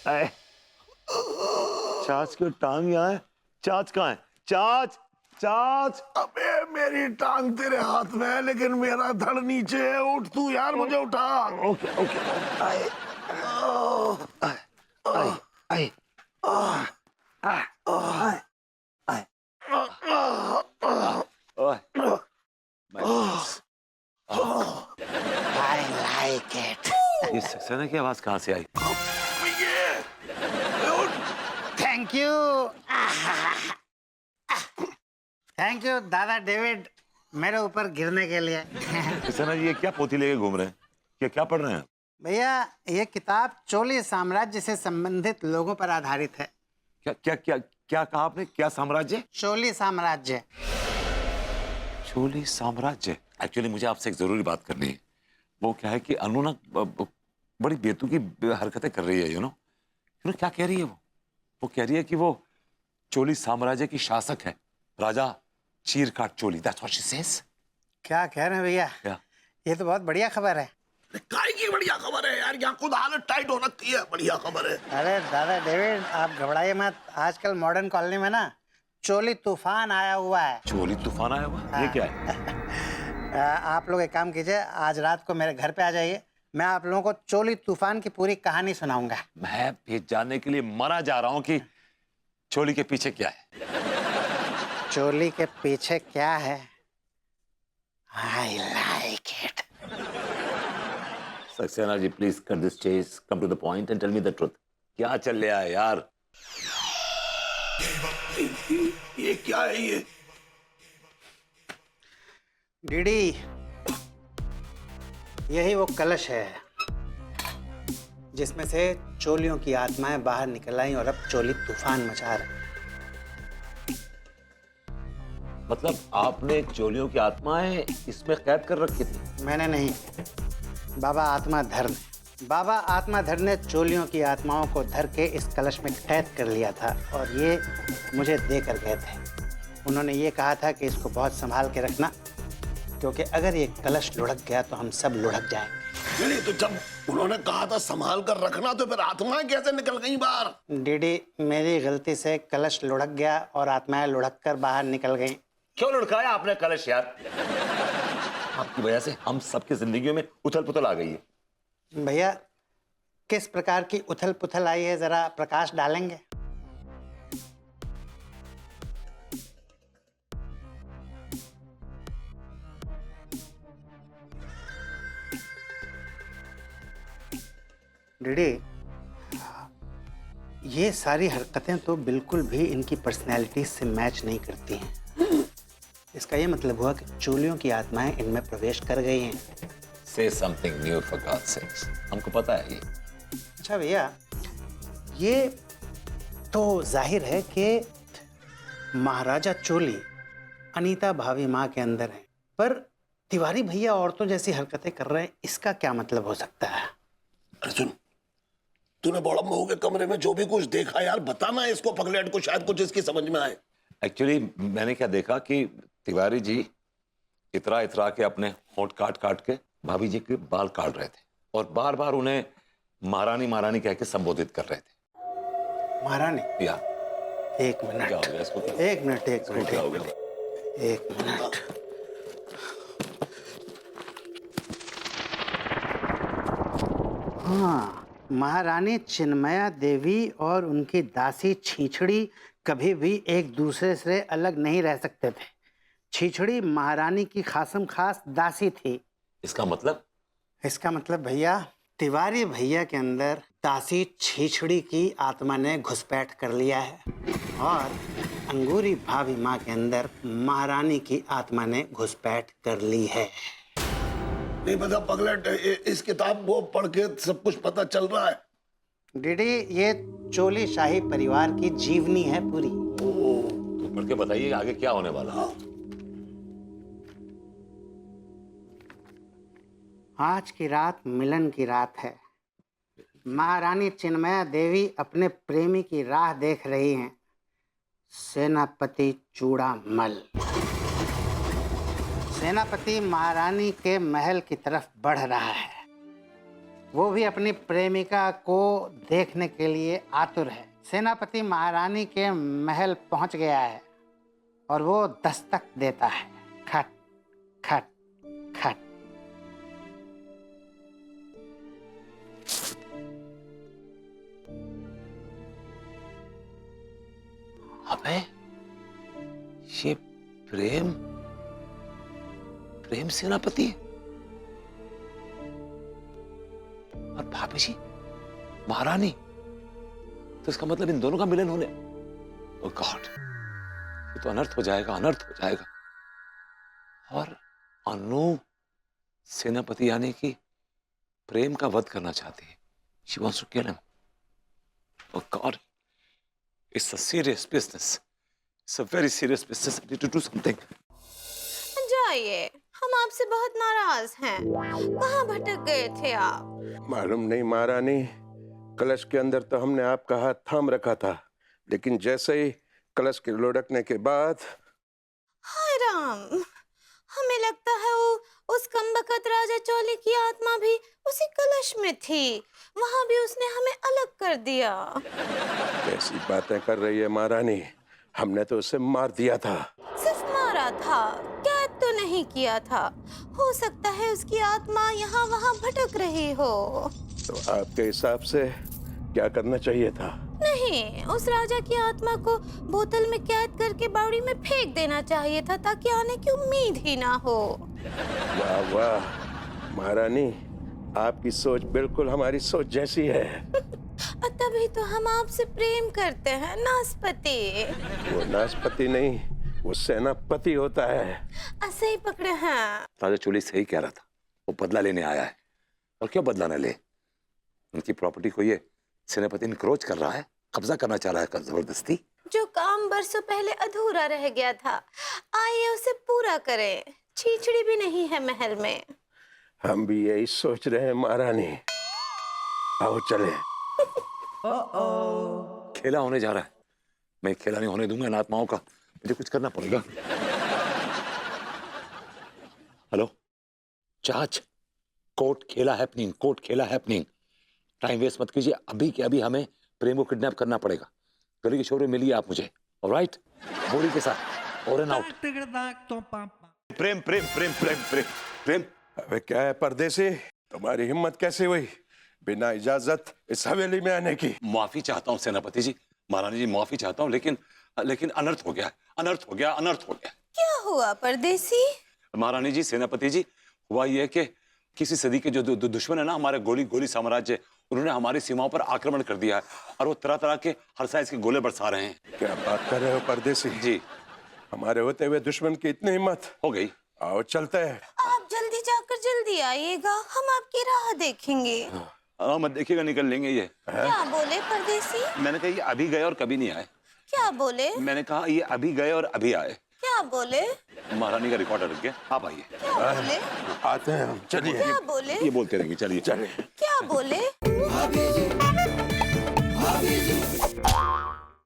आए। चाच की टांग यहाँ है। चाच कहाँ है? चाच, चाच। अबे मेरी टांग तेरे हाथ में है लेकिन मेरा धड़ नीचे है। उठ तू यार, मुझे उठा। Okay okay. आए आए आए आए आए। ओए, I like it. ये सक्सेना की आवाज कहाँ से आई? Thank you. Thank you दादा डेविड मेरे ऊपर गिरने के लिए। सक्सेना जी, ये क्या पोथी लेके घूम रहे हैं? क्या पढ़ रहे हैं? भैया ये किताब चोली साम्राज्य से संबंधित लोगों पर आधारित है। क्या क्या क्या क्या कहा आपने? क्या साम्राज्य? चोली साम्राज्य। चोली साम्राज्य। एक्चुअली मुझे आपसे एक जरूरी बात करनी है। वो क्या है कि अनु ना बड़ी बेतुकी हरकतें कर रही है। यू नो क्या कह रही है वो कह रही है कि वो चोली साम्राज्य की शासक है, राजा चीरकाट चोली। That's what she says. क्या कह रहे हैं भैया? क्या? ये तो बहुत बढ़िया खबर है। काय की बढ़िया खबर है यार, यहाँ खुद हालत टाइट हो रखी है। बढ़िया खबर है। अरे दादा डेविड आप घबराइए मत। आजकल मॉडर्न कॉलोनी में ना चोली तूफान आया हुआ है। चोली तूफान आया हुआ? ये क्या है? आप लोग एक काम कीजिए, आज रात को मेरे घर पे आ जाइए। मैं आप लोगों को चोली तूफान की पूरी कहानी सुनाऊंगा। मैं भी जानने के लिए मरा जा रहा हूँ कि चोली के पीछे क्या है। चोली के पीछे क्या है? I like it. Saxena ji, please cut this chase, come to the point and tell me the truth. क्या चल रहा है यार? ये क्या है ये? डीडी, यही वो कलश है जिसमें से चोलियों की आत्माएं बाहर निकल आई और अब चोली तूफान मचा रहे। मतलब आपने चोलियों की आत्माएं इसमें कैद कर रखी थी? मैंने नहीं, बाबा आत्माधर ने। बाबा आत्माधर ने चोलियों की आत्माओं को धर के इस कलश में कैद कर लिया था और ये मुझे देकर गए थे। उन्होंने ये कहा था कि इसको बहुत संभाल के रखना, क्योंकि अगर ये कलश लुढ़क गया तो हम सब लुढ़क जाएंगे। चलिए, तो जब उन्होंने कहा था संभाल कर रखना, तो फिर आत्माएं कैसे निकल गई बाहर? डीडी, मेरी गलती से कलश लुढ़क गया और आत्माएं लुढ़क कर बाहर निकल गईं। क्यों लुढ़काया आपने कलश यार? आपकी वजह से हम सबकी जिंदगियों में उथल पुथल आ गई है। भैया किस प्रकार की उथल पुथल आई है, जरा प्रकाश डालेंगे? डीडी, ये सारी हरकतें तो बिल्कुल भी इनकी पर्सनैलिटी से मैच नहीं करती हैं। इसका ये मतलब हुआ कि चोलियों की आत्माएं इनमें प्रवेश कर गई हैं। Say something new for God's sakes. हमको पता है ये। अच्छा भैया, ये तो जाहिर है कि महाराजा चोली अनीता भाभी माँ के अंदर है, पर तिवारी भैया औरतों जैसी हरकतें कर रहे हैं, इसका क्या मतलब हो सकता है? अर्जुन, तूने बड़ा बहू के कमरे में जो भी कुछ देखा यार, बताना इसको पगलेट को, शायद कुछ इसकी समझ में आए। एक्चुअली मैंने क्या देखा कि तिवारी जी इतरा इतरा के अपने होंठ काट काट के भाभी जी के बाल काट रहे थे और बार बार उन्हें महारानी महारानी कह के संबोधित कर रहे थे। महारानी? या एक मिनट, क्या हो गया इसको? एक मिनट, एक मिनट, क्या हो गया? एक मिनट। हाँ, महारानी चिन्मया देवी और उनकी दासी छीछड़ी कभी भी एक दूसरे से अलग नहीं रह सकते थे। छीछड़ी महारानी की खासम खास दासी थी। इसका मतलब? इसका मतलब भैया, तिवारी भैया के अंदर दासी छीछड़ी की आत्मा ने घुसपैठ कर लिया है और अंगूरी भाभी माँ के अंदर महारानी की आत्मा ने घुसपैठ कर ली है। नहीं पता पगलेट, इस किताब को पढ़ के सब कुछ पता चल रहा है। डीडी, ये चोली शाही परिवार की जीवनी है पूरी। तो पढ़ के बताइए आगे क्या होने वाला। आज की रात मिलन की रात है। महारानी चिन्मया देवी अपने प्रेमी की राह देख रही हैं। सेनापति चूड़ामल। सेनापति महारानी के महल की तरफ बढ़ रहा है। वो भी अपनी प्रेमिका को देखने के लिए आतुर है। सेनापति महारानी के महल पहुंच गया है और वो दस्तक देता है। खट खट खट। अबे ये प्रेम प्रेम सेनापति और भाभी जी महारानी, तो इसका मतलब इन दोनों का मिलन होने। ओह गॉड, ये तो अनर्थ हो जाएगा, अनर्थ हो जाएगा। और अनु सेनापति यानी कि प्रेम का वध करना चाहती है। She wants to kill him. Oh God, it's a serious business. It's a very serious business. I need to do something. जाइए, हम आपसे बहुत नाराज हैं। कहाँ भटक गए थे आप? मालूम नहीं महारानी, कलश के अंदर तो हमने आपका हाथ थाम रखा था, लेकिन जैसे ही कलश के लुढ़कने के बाद। हाय राम, हमें लगता है वो उस कमबख्त राजा चौली की आत्मा भी उसी कलश में थी। वहां भी उसने हमें अलग कर दिया। कैसी बातें कर रही है महारानी, हमने तो उसे मार दिया था। सिर्फ मारा था, कैद तो नहीं किया था। हो सकता है उसकी आत्मा यहाँ वहाँ भटक रही हो। तो आपके हिसाब से क्या करना चाहिए था? नहीं, उस राजा की आत्मा को बोतल में कैद करके बावड़ी में फेंक देना चाहिए था, ताकि आने की उम्मीद ही ना हो। वाह वाह महारानी, आपकी सोच बिल्कुल हमारी सोच जैसी है। तभी तो हम आपसे प्रेम करते हैं नासपति। वो नासपति नहीं, वो सेनापति होता है। ऐसे ही पकड़े हैं। राजा चोली सही कह रहा था, वो बदला लेने आया है। और क्यों बदला न ले? उनकी प्रॉपर्टी को ये सेनापति इनक्रोच कर रहा है, कब्जा करना चाह रहा है जबरदस्ती। जो काम बरसों पहले अधूरा रह गया था, आइए उसे पूरा करें। छीछड़ी भी नहीं है महल में। हम भी यही सोच रहे हैं महारानी। आओ चले। खेला होने जा रहा है, मैं खेला नहीं होने दूंगा इन आत्माओं का। मुझे कुछ करना पड़ेगा। हेलो जज, कोर्ट खेला हैपनिंग, कोर्ट खेला हैपनिंग। टाइम वेस्ट मत कीजिए, अभी के अभी हमें प्रेम को किडनैप करना पड़ेगा। गली के शोरे मिलिए आप मुझे, ऑलराइट? बोरी के साथ और एन आउट। प्रेम प्रेम प्रेम प्रेम प्रेम प्रेम। अबे क्या है परदेसी, तुम्हारी हिम्मत कैसे हुई बिना इजाजत इस हवेली में आने की? माफी चाहता हूँ सेनापति जी, महारानी जी, माफी चाहता हूँ, लेकिन अनर्थ हो गया, अनर्थ हो गया, अनर्थ हो गया। क्या हुआ परदेसी? महारानी जी, सेनापति जी, हुआ यह कि किसी सदी के जो दुश्मन है ना हमारे गोली साम्राज्य, उन्होंने हमारी सीमाओं पर आक्रमण कर दिया है और वो तरह तरह के हर साइज के गोले बरसा रहे हैं। क्या बात कर रहे हो परदेसी? जी, हमारे होते हुए दुश्मन की इतनी हिम्मत हो गई। आओ चलते हैं। आप जल्दी जाकर जल्दी आइएगा, हम आपकी राह देखेंगे। मत देखिएगा, निकल लेंगे ये। क्या बोले परदेसी? मैंने कहा ये अभी गए और कभी नहीं आए। क्या बोले? मैंने कहा ये अभी गए और अभी आए। क्या बोले? महारानी का रिकॉर्ड अटक गया, आप आइए। क्या बोले? आते हैं हम, चलिए। क्या बोले? ये बोलते रहेंगे, चलिए चलिए। क्या बोले?